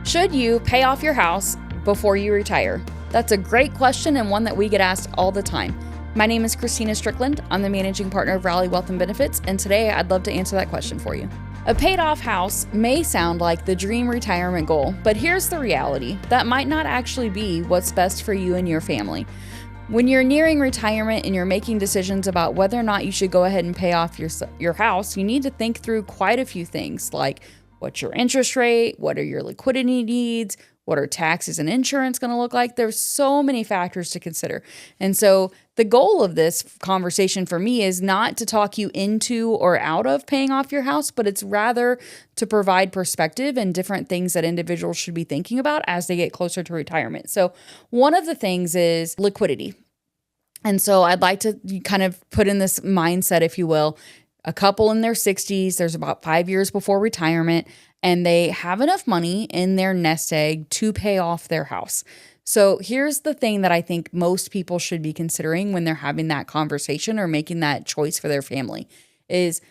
Should you pay off your house before you retire? That's a great question and one that we get asked all the time. My name is Christina Strickland. I'm the managing partner of Raleigh Wealth and Benefits, and today I'd love to answer that question for you. A paid off house may sound like the dream retirement goal, but here's the reality. That might not actually be what's best for you and your family. When you're nearing retirement and you're making decisions about whether or not you should go ahead and pay off your house, you need to think through quite a few things like what's your interest rate, what are your liquidity needs, what are taxes and insurance going to look like? There's so many factors to consider. And so the goal of this conversation for me is not to talk you into or out of paying off your house, but it's rather to provide perspective and different things that individuals should be thinking about as they get closer to retirement. So one of the things is liquidity. And so I'd like to kind of put in this mindset, if you will, a couple in their 60s, there's about 5 years before retirement, and they have enough money in their nest egg to pay off their house. So here's the thing that I think most people should be considering when they're having that conversation or making that choice for their family is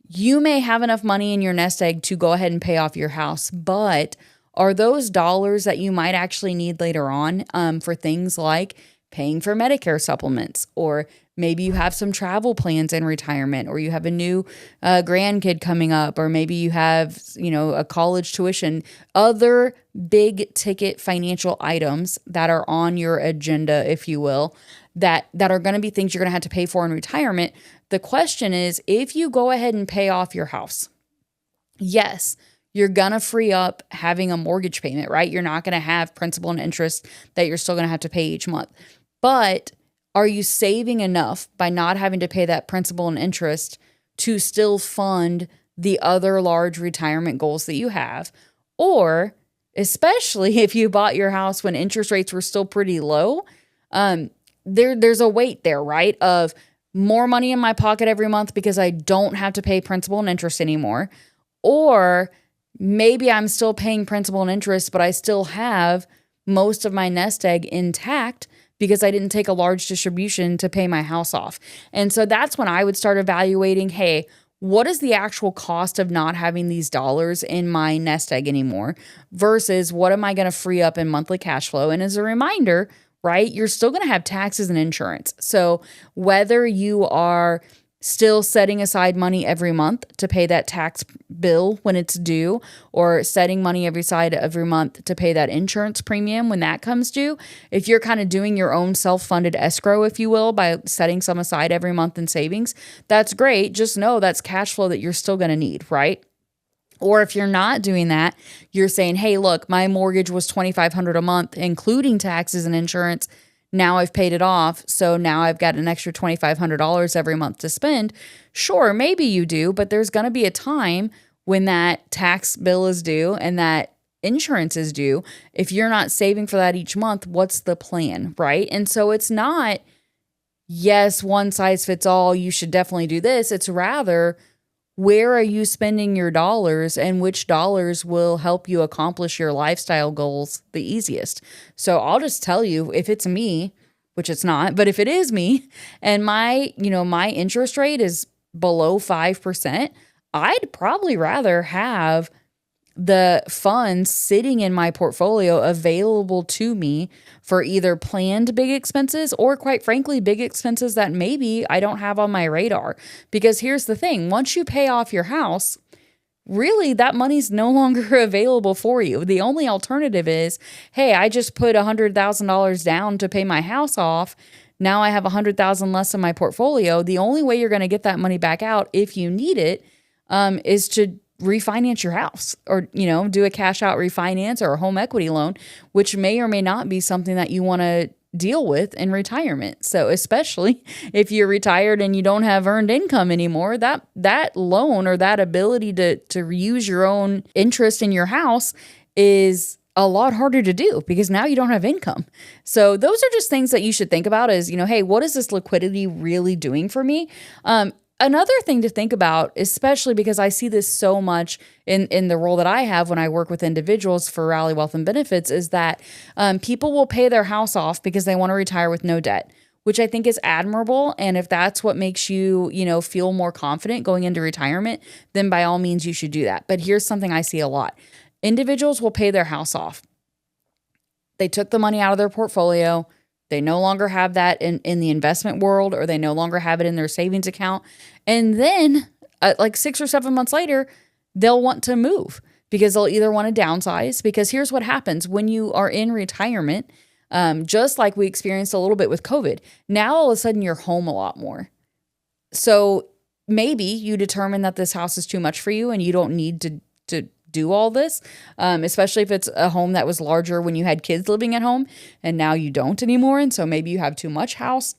you may have enough money in your nest egg to go ahead and pay off your house, but are those dollars that you might actually need later on for things like paying for Medicare supplements, or maybe you have some travel plans in retirement, or you have a new grandkid coming up, or maybe you have, a college tuition, other big ticket financial items that are on your agenda, if you will, that are going to be things you're going to have to pay for in retirement. The question is, if you go ahead and pay off your house, yes, you're going to free up having a mortgage payment, right? You're not going to have principal and interest that you're still going to have to pay each month. But are you saving enough by not having to pay that principal and interest to still fund the other large retirement goals that you have? Or especially if you bought your house when interest rates were still pretty low, there's a weight there, right? Of more money in my pocket every month because I don't have to pay principal and interest anymore. Or maybe I'm still paying principal and interest, but I still have most of my nest egg intact because I didn't take a large distribution to pay my house off. And so that's when I would start evaluating, hey, what is the actual cost of not having these dollars in my nest egg anymore versus what am I going to free up in monthly cash flow? And as a reminder, right, you're still going to have taxes and insurance. So whether you are still setting aside money every month to pay that tax bill when it's due, or setting money every month to pay that insurance premium when that comes due, if you're kind of doing your own self-funded escrow, if you will, by setting some aside every month in savings, that's great. Just know that's cash flow that you're still going to need, right? Or if you're not doing that, you're saying, hey, look, my mortgage was $2,500 a month, including taxes and insurance. Now I've paid it off, so now I've got an extra $2,500 every month to spend. Sure, maybe you do, but there's going to be a time when that tax bill is due and that insurance is due. If you're not saving for that each month, what's the plan, right? And so it's not, yes, one size fits all, you should definitely do this. It's rather, where are you spending your dollars and which dollars will help you accomplish your lifestyle goals the easiest? So I'll just tell you, if it's me, which it's not, but if it is me and my interest rate is below 5%, I'd probably rather have the funds sitting in my portfolio available to me for either planned big expenses or, quite frankly, big expenses that maybe I don't have on my radar. Because here's the thing, once you pay off your house, really that money's no longer available for you. The only alternative is, hey, I just put $100,000 down to pay my house off. Now I have $100,000 less in my portfolio. The only way you're going to get that money back out if you need it is to refinance your house or, do a cash out refinance or a home equity loan, which may or may not be something that you want to deal with in retirement. So especially if you're retired and you don't have earned income anymore, that loan or that ability to use your own interest in your house is a lot harder to do because now you don't have income. So those are just things that you should think about is, hey, what is this liquidity really doing for me? Another thing to think about, especially because I see this so much in the role that I have when I work with individuals for Raleigh Wealth and Benefits, is that people will pay their house off because they want to retire with no debt, which I think is admirable. And if that's what makes you, feel more confident going into retirement, then by all means you should do that. But here's something I see a lot. Individuals will pay their house off. They took the money out of their portfolio. They no longer have that in the investment world, or they no longer have it in their savings account. And then like 6 or 7 months later, they'll want to move because they'll either want to downsize, because here's what happens when you are in retirement. Just like we experienced a little bit with COVID, now all of a sudden you're home a lot more. So maybe you determine that this house is too much for you and you don't need to do all this, especially if it's a home that was larger when you had kids living at home and now you don't anymore. And so maybe you have too much house.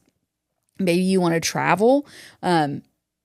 Maybe you want to travel.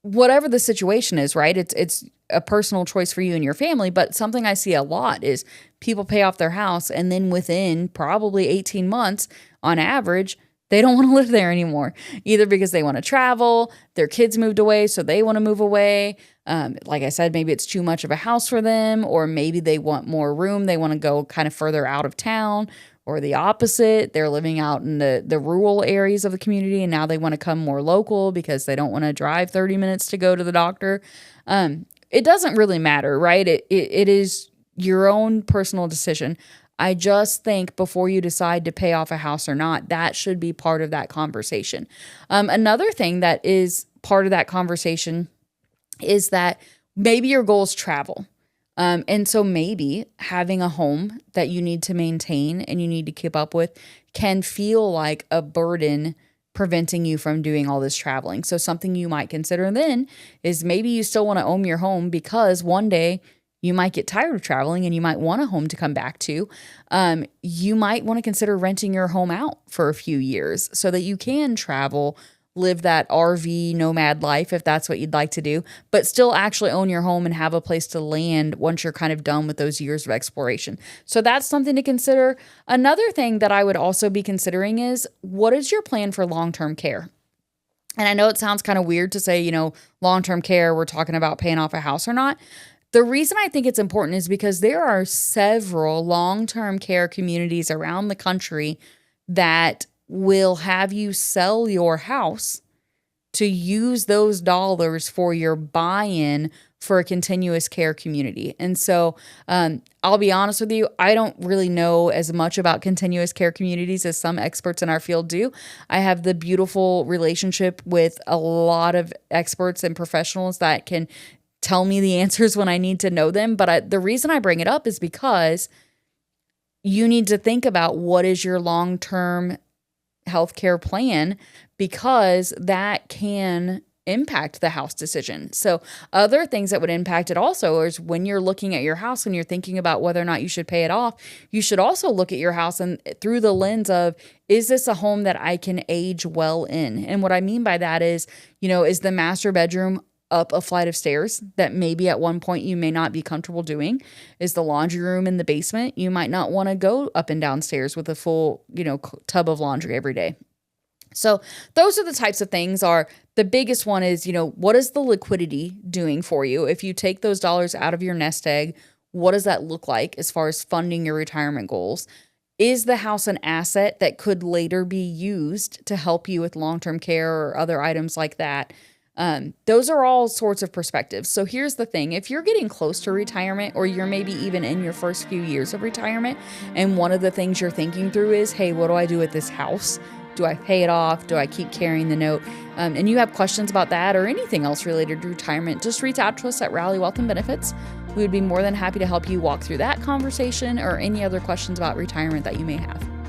Whatever the situation is, right? It's a personal choice for you and your family. But something I see a lot is people pay off their house and then within probably 18 months on average, they don't want to live there anymore, either because they want to travel, their kids moved away, so they want to move away. Like I said, maybe it's too much of a house for them, or maybe they want more room. They want to go kind of further out of town, or the opposite. They're living out in the rural areas of the community, and now they want to come more local because they don't want to drive 30 minutes to go to the doctor. It doesn't really matter, right? It is your own personal decision. I just think before you decide to pay off a house or not, that should be part of that conversation. Another thing that is part of that conversation is that maybe your goal is travel. And so maybe having a home that you need to maintain and you need to keep up with can feel like a burden preventing you from doing all this traveling. So something you might consider then is maybe you still want to own your home because one day you might get tired of traveling and you might want a home to come back to. You might want to consider renting your home out for a few years so that you can travel, live that RV nomad life if that's what you'd like to do, but still actually own your home and have a place to land once you're kind of done with those years of exploration. So that's something to consider. Another thing that I would also be considering is, what is your plan for long-term care? And I know it sounds kind of weird to say, long-term care, we're talking about paying off a house or not. The reason I think it's important is because there are several long-term care communities around the country that will have you sell your house to use those dollars for your buy-in for a continuous care community. And so I'll be honest with you, I don't really know as much about continuous care communities as some experts in our field do. I have the beautiful relationship with a lot of experts and professionals that can tell me the answers when I need to know them. But the reason I bring it up is because you need to think about what is your long-term healthcare plan, because that can impact the house decision. So other things that would impact it also is when you're looking at your house and you're thinking about whether or not you should pay it off, you should also look at your house and through the lens of, is this a home that I can age well in? And what I mean by that is, is the master bedroom up a flight of stairs that maybe at one point you may not be comfortable doing? Is the laundry room in the basement? You might not want to go up and down stairs with a full, tub of laundry every day. So those are the types of things. The biggest one is, what is the liquidity doing for you? If you take those dollars out of your nest egg, what does that look like as far as funding your retirement goals? Is the house an asset that could later be used to help you with long-term care or other items like that? Those are all sorts of perspectives. So here's the thing. If you're getting close to retirement, or you're maybe even in your first few years of retirement, and one of the things you're thinking through is, hey, what do I do with this house? Do I pay it off? Do I keep carrying the note? And you have questions about that or anything else related to retirement, just reach out to us at Rally Wealth and Benefits. We would be more than happy to help you walk through that conversation or any other questions about retirement that you may have.